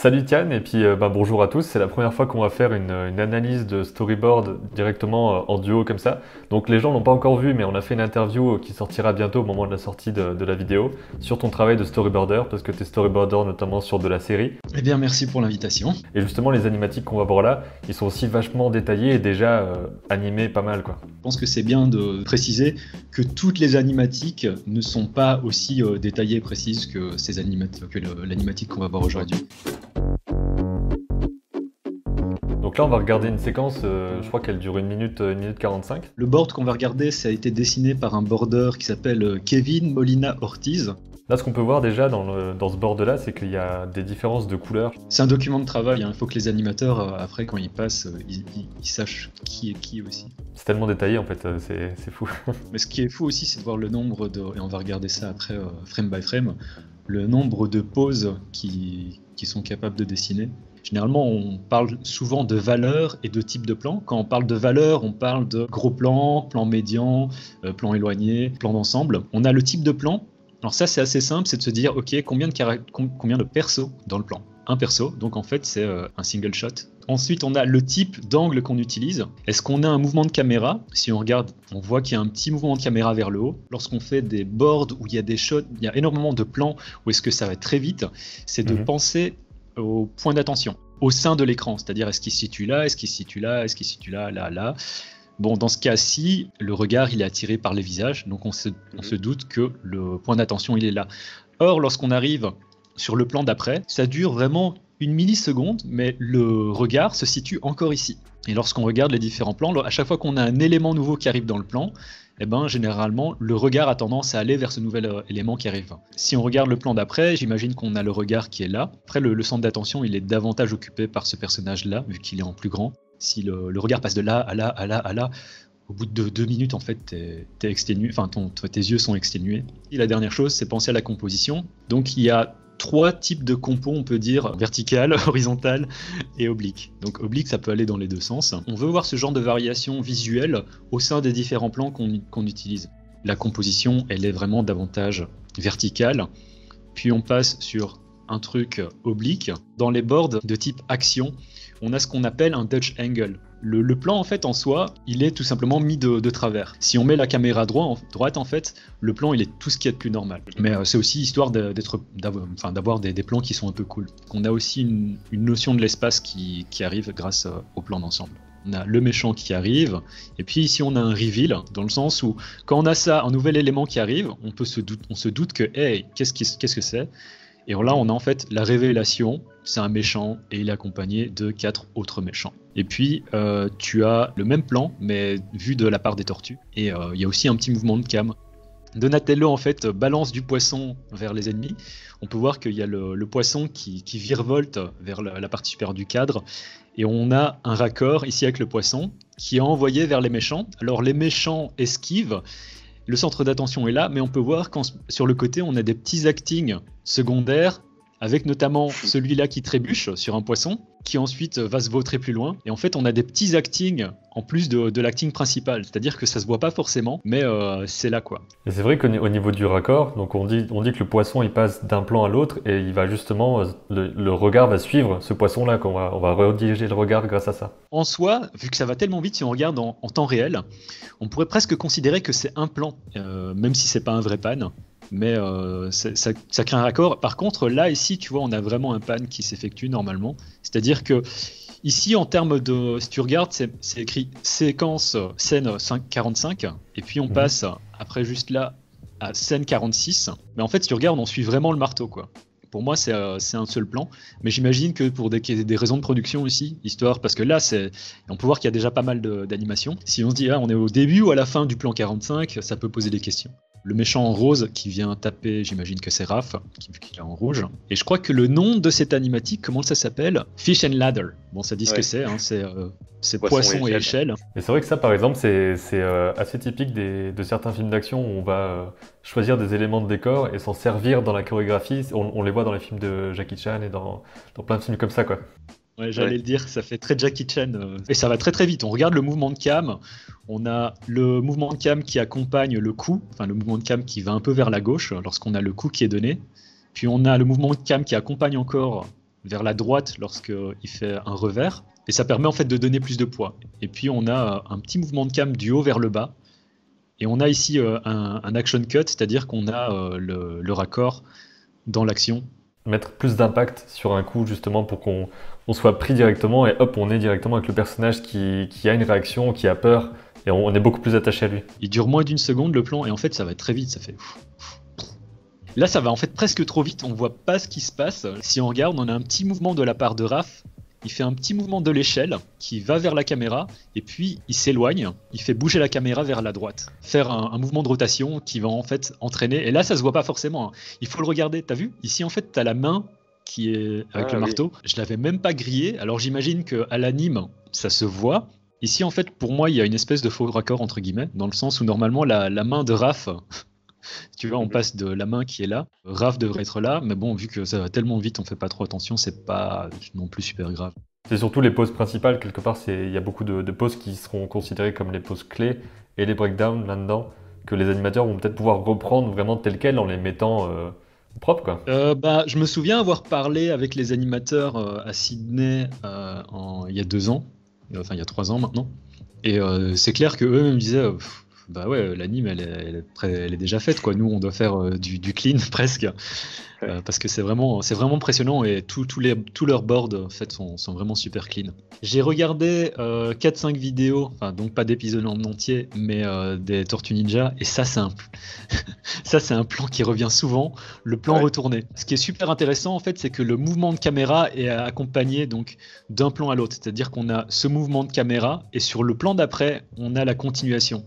Salut Tian, et puis bonjour à tous. C'est la première fois qu'on va faire une analyse de storyboard directement en duo comme ça. Donc les gens l'ont pas encore vu, mais on a fait une interview qui sortira bientôt au moment de la sortie de la vidéo sur ton travail de storyboarder, parce que tu es storyboarder notamment sur de la série. Eh bien, merci pour l'invitation. Et justement, les animatiques qu'on va voir là, ils sont aussi vachement détaillés et déjà animés pas mal, quoi. Je pense que c'est bien de préciser que toutes les animatiques ne sont pas aussi détaillées et précises que l'animatique qu'on va voir aujourd'hui. Donc là, on va regarder une séquence, je crois qu'elle dure 1 minute 45. Le board qu'on va regarder, ça a été dessiné par un border qui s'appelle Kevin Molina Ortiz. Là, ce qu'on peut voir déjà dans ce board-là, c'est qu'il y a des différences de couleurs. C'est un document de travail, il faut que les animateurs, après, quand ils passent, ils sachent qui est qui aussi. C'est tellement détaillé, en fait, c'est fou. Mais ce qui est fou aussi, c'est de voir le nombre et on va regarder ça après, frame by frame, le nombre de poses qui sont capables de dessiner. Généralement, on parle souvent de valeur et de type de plan. Quand on parle de valeur, on parle de gros plan, plan médian, plan éloigné, plan d'ensemble. On a le type de plan. Alors ça, c'est assez simple, c'est de se dire, ok, combien de persos dans le plan? Un perso, donc en fait, c'est un single shot. Ensuite, on a le type d'angle qu'on utilise. Est-ce qu'on a un mouvement de caméra? Si on regarde, on voit qu'il y a un petit mouvement de caméra vers le haut. Lorsqu'on fait des boards où il y a des shots, il y a énormément de plans où est-ce que ça va très vite, c'est de penser au point d'attention au sein de l'écran, c'est-à-dire est-ce qu'il se situe là, est-ce qu'il se situe là, est-ce qu'il se situe là, là, là. Bon, dans ce cas-ci, le regard il est attiré par les visages, donc on se doute que le point d'attention il est là. Or, lorsqu'on arrive sur le plan d'après, ça dure vraiment 1 milliseconde, mais le regard se situe encore ici. Et lorsqu'on regarde les différents plans, à chaque fois qu'on a un élément nouveau qui arrive dans le plan, eh ben, généralement, le regard a tendance à aller vers ce nouvel élément qui arrive. Si on regarde le plan d'après, j'imagine qu'on a le regard qui est là. Après, le centre d'attention, il est davantage occupé par ce personnage-là, vu qu'il est en plus grand. Si le regard passe de là à là, à là, à là, au bout de 2 minutes, en fait, t'es exténué, enfin, tes yeux sont exténués. Et la dernière chose, c'est penser à la composition. Donc, il y a 3 types de compos, on peut dire vertical, horizontal et oblique. Donc oblique, ça peut aller dans les deux sens. On veut voir ce genre de variation visuelle au sein des différents plans qu'on utilise. La composition, elle est vraiment davantage verticale. Puis on passe sur un truc oblique. Dans les boards de type action, on a ce qu'on appelle un Dutch angle. Le plan, en fait, en soi, il est tout simplement mis de travers. Si on met la caméra droite, en fait, le plan, il est tout ce qu'il y a de plus normal. Mais c'est aussi histoire d'avoir des plans qui sont un peu cool. On a aussi une notion de l'espace qui arrive grâce au plan d'ensemble. On a le méchant qui arrive, et puis ici on a un reveal, dans le sens où quand on a ça, un nouvel élément qui arrive, on se doute que, hey, qu'est-ce que c'est? Et là, on a en fait la révélation, c'est un méchant et il est accompagné de 4 autres méchants. Et puis, tu as le même plan, mais vu de la part des tortues. Et il y a aussi un petit mouvement de cam. Donatello, en fait, balance du poisson vers les ennemis. On peut voir qu'il y a le poisson qui virevolte vers la partie supérieure du cadre. Et on a un raccord ici avec le poisson qui est envoyé vers les méchants. Alors, les méchants esquivent. Le centre d'attention est là, mais on peut voir qu'sur le côté, on a des petits actings secondaires, avec notamment celui-là qui trébuche sur un poisson, qui ensuite va se vautrer plus loin. Et en fait, on a des petits actings en plus de l'acting principal, c'est-à-dire que ça se voit pas forcément, mais c'est là quoi. Et c'est vrai qu'au niveau du raccord, donc on dit que le poisson il passe d'un plan à l'autre et il va justement, le regard va suivre ce poisson-là, on va rediriger le regard grâce à ça. En soi, vu que ça va tellement vite, si on regarde en temps réel, on pourrait presque considérer que c'est un plan, même si c'est pas un vrai pan. Mais ça crée un raccord. Par contre, là, ici, tu vois, on a vraiment un pan qui s'effectue normalement. C'est-à-dire que ici, en termes de... Si tu regardes, c'est écrit séquence scène 45, et puis on passe, après juste là, à scène 46. Mais en fait, si tu regardes, on suit vraiment le marteau, quoi. Pour moi, c'est un seul plan. Mais j'imagine que pour des raisons de production aussi, histoire, parce que là, on peut voir qu'il y a déjà pas mal d'animations. Si on se dit, on est au début ou à la fin du plan 45, ça peut poser des questions. Le méchant en rose qui vient taper, j'imagine que c'est Raph, vu qu'il est en rouge. Et je crois que le nom de cette animatique, comment ça s'appelle? Fish and Ladder. Bon, ça dit ce que c'est, c'est poisson et échelle. Et c'est vrai que ça, par exemple, c'est assez typique de certains films d'action où on va choisir des éléments de décor et s'en servir dans la chorégraphie. On les voit dans les films de Jackie Chan et dans plein de films comme ça, quoi. Ouais, j'allais le dire, ça fait très Jackie Chan. Et ça va très très vite. On regarde le mouvement de cam. On a le mouvement de cam qui accompagne le coup, enfin le mouvement de cam qui va un peu vers la gauche lorsqu'on a le coup qui est donné. Puis on a le mouvement de cam qui accompagne encore vers la droite lorsqu'il fait un revers, et ça permet en fait de donner plus de poids. Et puis on a un petit mouvement de cam du haut vers le bas, et on a ici un action cut, c'est-à-dire qu'on a le raccord dans l'action. Mettre plus d'impact sur un coup justement pour qu'on soit pris directement et hop, on est directement avec le personnage qui a une réaction, qui a peur et on est beaucoup plus attaché à lui. Il dure moins d'1 seconde le plan et en fait ça va très vite, ça fait... Là ça va en fait presque trop vite, on voit pas ce qui se passe. Si on regarde, on a un petit mouvement de la part de Raph, il fait un petit mouvement de l'échelle qui va vers la caméra et puis il s'éloigne, il fait bouger la caméra vers la droite. Faire un mouvement de rotation qui va en fait entraîner, et là ça se voit pas forcément, hein. Il faut le regarder, t'as vu? Ici en fait t'as la main qui est avec le marteau, je l'avais même pas grillé, alors j'imagine qu'à l'anime ça se voit. Ici en fait pour moi il y a une espèce de faux raccord entre guillemets, dans le sens où normalement la main de Raph, tu vois, on passe de la main qui est là, Raph devrait être là, mais bon, vu que ça va tellement vite, on fait pas trop attention, c'est pas non plus super grave. C'est surtout les poses principales, quelque part, il y a beaucoup de poses qui seront considérées comme les poses clés et les breakdowns là-dedans, que les animateurs vont peut-être pouvoir reprendre vraiment telles quelles en les mettant propres, quoi. Je me souviens avoir parlé avec les animateurs à Sydney il y a 2 ans, enfin il y a 3 ans maintenant, et c'est clair qu'eux me disaient... bah ouais, l'anime elle est déjà faite quoi. Nous on doit faire du clean presque, parce que c'est vraiment impressionnant et tous leurs boards en fait sont vraiment super clean. J'ai regardé 4-5 vidéos, enfin donc pas d'épisodes en entier, mais des Tortues Ninja, et ça c'est un plan qui revient souvent, le plan retourné. Ce qui est super intéressant en fait, c'est que le mouvement de caméra est accompagné donc d'un plan à l'autre, c'est-à-dire qu'on a ce mouvement de caméra et sur le plan d'après on a la continuation.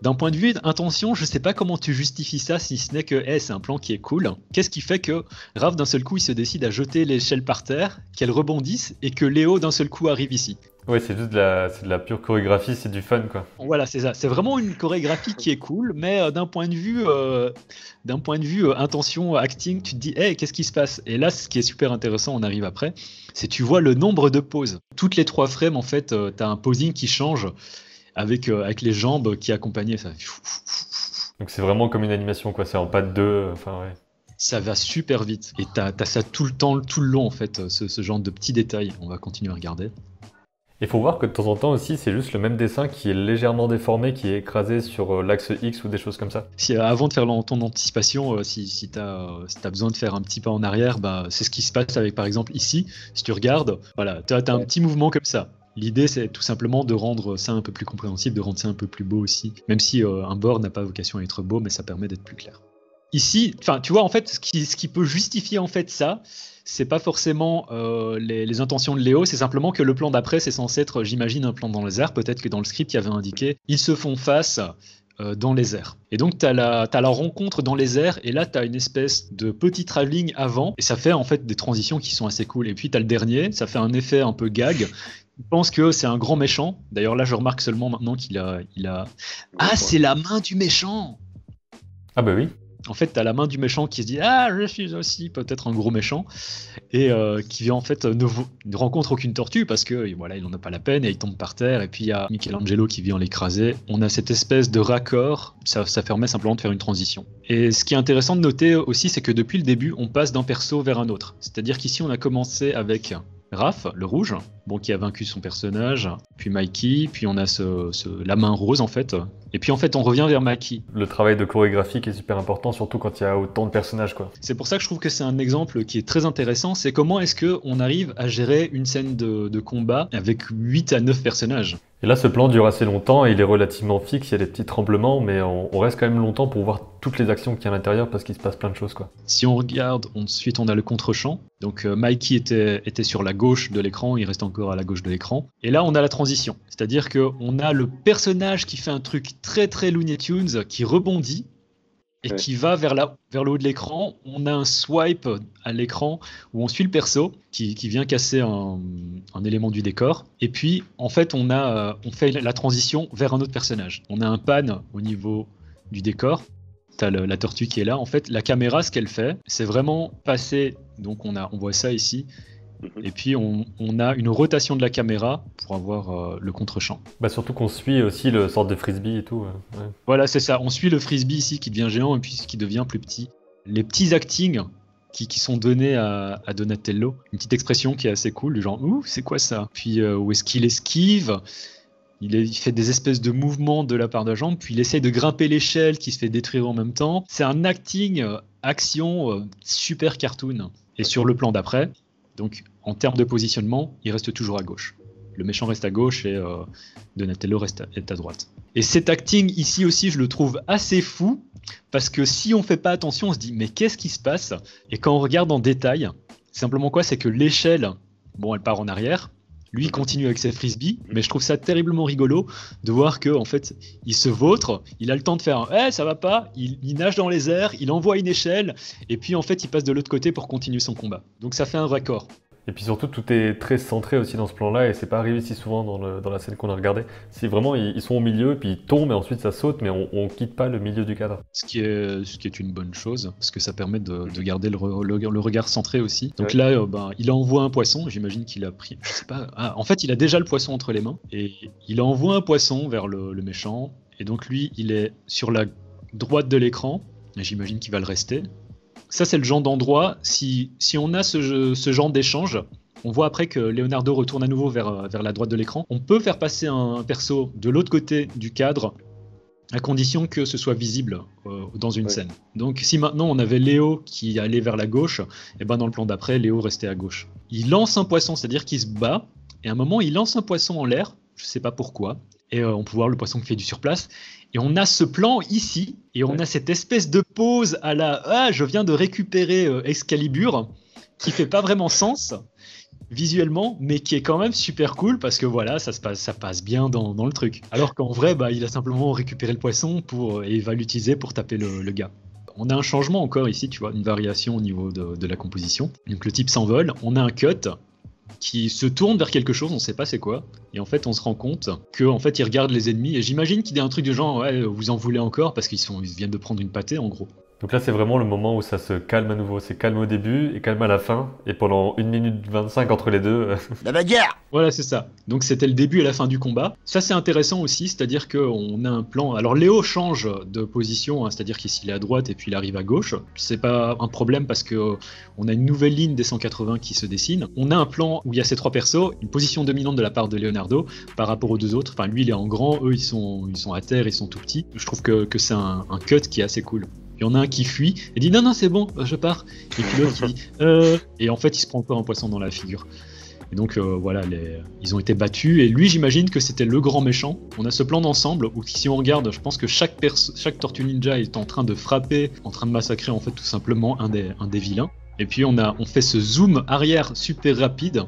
D'un point de vue intention, je sais pas comment tu justifies ça, si ce n'est que c'est un plan qui est cool. Qu'est-ce qui fait que Raph d'un seul coup il se décide à jeter l'échelle par terre, qu'elle rebondisse et que Léo d'un seul coup arrive ici? Ouais, c'est juste de la pure chorégraphie, c'est du fun quoi. Voilà, c'est ça. C'est vraiment une chorégraphie qui est cool, mais d'un point de vue intention, acting, tu te dis, qu'est-ce qui se passe? Et là, ce qui est super intéressant, on arrive après, c'est tu vois le nombre de poses. Toutes les 3 frames, en fait, t'as un posing qui change. Avec les jambes qui accompagnaient ça. Donc c'est vraiment comme une animation quoi, c'est en pas de 2, enfin ouais. Ça va super vite et t'as ça tout le temps, tout le long en fait, ce genre de petits détails. On va continuer à regarder. Il faut voir que de temps en temps aussi c'est juste le même dessin qui est légèrement déformé, qui est écrasé sur l'axe X ou des choses comme ça. Si avant de faire ton anticipation, si t'as besoin de faire un petit pas en arrière, bah c'est ce qui se passe avec par exemple ici. Si tu regardes, voilà, t'as un petit mouvement comme ça. L'idée, c'est tout simplement de rendre ça un peu plus compréhensible, de rendre ça un peu plus beau aussi. Même si un board n'a pas vocation à être beau, mais ça permet d'être plus clair. Ici, enfin, tu vois, en fait, ce qui peut justifier en fait ça, c'est pas forcément les intentions de Léo, c'est simplement que le plan d'après, c'est censé être, j'imagine, un plan dans les airs. Peut-être que dans le script, il y avait indiqué, ils se font face dans les airs. Et donc, t'as la rencontre dans les airs, et là, t'as une espèce de petit travelling avant, et ça fait en fait des transitions qui sont assez cool. Et puis, t'as le dernier, ça fait un effet un peu gag. Je pense que c'est un grand méchant. D'ailleurs, là, je remarque seulement maintenant qu'il a... Ah, c'est la main du méchant! Ah bah oui. En fait, t'as la main du méchant qui se dit « Ah, je suis aussi peut-être un gros méchant » et qui vient en fait ne rencontre aucune tortue parce que voilà, il en a pas la peine et il tombe par terre. Et puis il y a Michelangelo qui vient l'écraser. On a cette espèce de raccord, ça permet simplement de faire une transition. Et ce qui est intéressant de noter aussi, c'est que depuis le début, on passe d'un perso vers un autre. C'est-à-dire qu'ici, on a commencé avec Raph, le rouge, qui a vaincu son personnage, puis Mikey, puis on a la main rose en fait, et puis en fait on revient vers Mikey. Le travail de chorégraphie qui est super important, surtout quand il y a autant de personnages quoi. C'est pour ça que je trouve que c'est un exemple qui est très intéressant, c'est comment est-ce qu'on arrive à gérer une scène de combat avec 8 à 9 personnages. Et là, ce plan dure assez longtemps, il est relativement fixe, il y a des petits tremblements, mais on reste quand même longtemps pour voir toutes les actions qu'il y a à l'intérieur parce qu'il se passe plein de choses quoi. Si on regarde, ensuite on a le contre-champ. Donc Mikey était sur la gauche de l'écran, il reste encore à la gauche de l'écran. Et là on a la transition, c'est-à-dire qu'on a le personnage qui fait un truc très très Looney Tunes, qui rebondit et qui va vers le haut de l'écran. On a un swipe à l'écran où on suit le perso qui vient casser un élément du décor. Et puis en fait on fait la transition vers un autre personnage. On a un pan au niveau du décor. T'as la tortue qui est là. En fait, la caméra, ce qu'elle fait, c'est vraiment passer. Donc, on voit ça ici. Et puis, on a une rotation de la caméra pour avoir le contre-champ. Bah, surtout qu'on suit aussi le sorte de frisbee et tout. Ouais. Voilà, c'est ça. On suit le frisbee ici qui devient géant et puis qui devient plus petit. Les petits actings qui sont donnés à Donatello. Une petite expression qui est assez cool, du genre « Ouh, c'est quoi ça ?» Puis où est-ce qu'il esquive? Il fait des espèces de mouvements de la part de la jambe, puis il essaye de grimper l'échelle qui se fait détruire en même temps. C'est un acting, action, super cartoon. Et sur le plan d'après, donc en termes de positionnement, il reste toujours à gauche. Le méchant reste à gauche et Donatello est à droite. Et cet acting ici aussi, je le trouve assez fou, parce que si on fait pas attention, on se dit mais qu'est-ce qui se passe? Et quand on regarde en détail, simplement quoi, c'est que l'échelle, bon, elle part en arrière. Lui, il continue avec ses frisbees, mais je trouve ça terriblement rigolo de voir que en fait, il se vautre, il a le temps de faire « ça va pas », il nage dans les airs, il envoie une échelle, et puis en fait, il passe de l'autre côté pour continuer son combat. Donc ça fait un vrai corps. Et puis surtout, tout est très centré aussi dans ce plan-là, et c'est pas arrivé si souvent dans la scène qu'on a regardée. Si vraiment ils sont au milieu, puis ils tombent, et ensuite ça saute, mais on quitte pas le milieu du cadre. Ce qui est une bonne chose, parce que ça permet de garder le regard centré aussi. Donc là, il envoie un poisson, j'imagine qu'il a pris, je sais pas, en fait il a déjà le poisson entre les mains, et il envoie un poisson vers le méchant, et donc lui, il est sur la droite de l'écran, et j'imagine qu'il va le rester. Ça, c'est le genre d'endroit, si on a ce genre d'échange, on voit après que Leonardo retourne à nouveau vers la droite de l'écran. On peut faire passer un perso de l'autre côté du cadre, à condition que ce soit visible dans une scène. Donc si maintenant on avait Léo qui allait vers la gauche, et ben dans le plan d'après, Léo restait à gauche. Il lance un poisson, c'est-à-dire qu'il se bat, et à un moment il lance un poisson en l'air, je sais pas pourquoi, et on peut voir le poisson qui fait du surplace. Et on a ce plan ici, et on a cette espèce de pose à la « Ah, je viens de récupérer Excalibur », qui fait pas vraiment sens visuellement, mais qui est quand même super cool, parce que voilà, ça passe bien dans le truc. Alors qu'en vrai, il a simplement récupéré le poisson et il va l'utiliser pour taper le gars. On a un changement encore ici, tu vois, une variation au niveau de la composition. Donc le type s'envole, on a un cut qui se tourne vers quelque chose, on sait pas c'est quoi, et en fait on se rend compte qu'en fait il regarde les ennemis, et j'imagine qu'il y a un truc du genre ouais, vous en voulez encore, parce qu'ils viennent de prendre une pâtée en gros. Donc là, c'est vraiment le moment où ça se calme à nouveau. C'est calme au début et calme à la fin. Et pendant 1 minute 25 entre les deux... La bagarre! Voilà, c'est ça. Donc c'était le début et la fin du combat. Ça, c'est intéressant aussi, c'est-à-dire qu'on a un plan... Alors Léo change de position, hein, c'est-à-dire qu'ici il est à droite et puis il arrive à gauche. C'est pas un problème parce que on a une nouvelle ligne des 180 qui se dessine. On a un plan où il y a ces trois persos, une position dominante de la part de Leonardo par rapport aux deux autres. Enfin, lui, il est en grand, eux, ils sont à terre, ils sont tout petits. Je trouve que c'est un cut qui est assez cool. Il y en a un qui fuit et dit non, c'est bon, je pars. Et puis l'autre qui dit et en fait il se prend encore un poisson dans la figure. Et donc voilà, ils ont été battus et lui, j'imagine que c'était le grand méchant. On a ce plan d'ensemble où si on regarde, je pense que chaque Tortue Ninja est en train de frapper, en train de massacrer en fait tout simplement un des vilains. Et puis on fait ce zoom arrière super rapide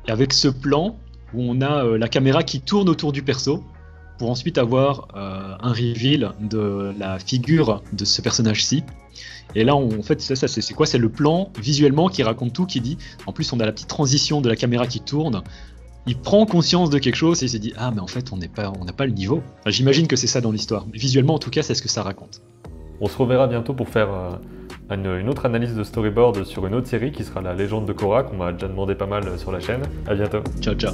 et avec ce plan où on a la caméra qui tourne autour du perso, pour ensuite avoir un reveal de la figure de ce personnage-ci. Et là, en fait, c'est quoi? C'est le plan visuellement qui raconte tout, qui dit... En plus, on a la petite transition de la caméra qui tourne. Il prend conscience de quelque chose et il se dit « Ah, mais en fait, on n'a pas le niveau. » Enfin, j'imagine que c'est ça dans l'histoire. Visuellement, en tout cas, c'est ce que ça raconte. On se reverra bientôt pour faire une autre analyse de storyboard sur une autre série qui sera La Légende de Korra, qu'on m'a déjà demandé pas mal sur la chaîne. À bientôt. Ciao, ciao.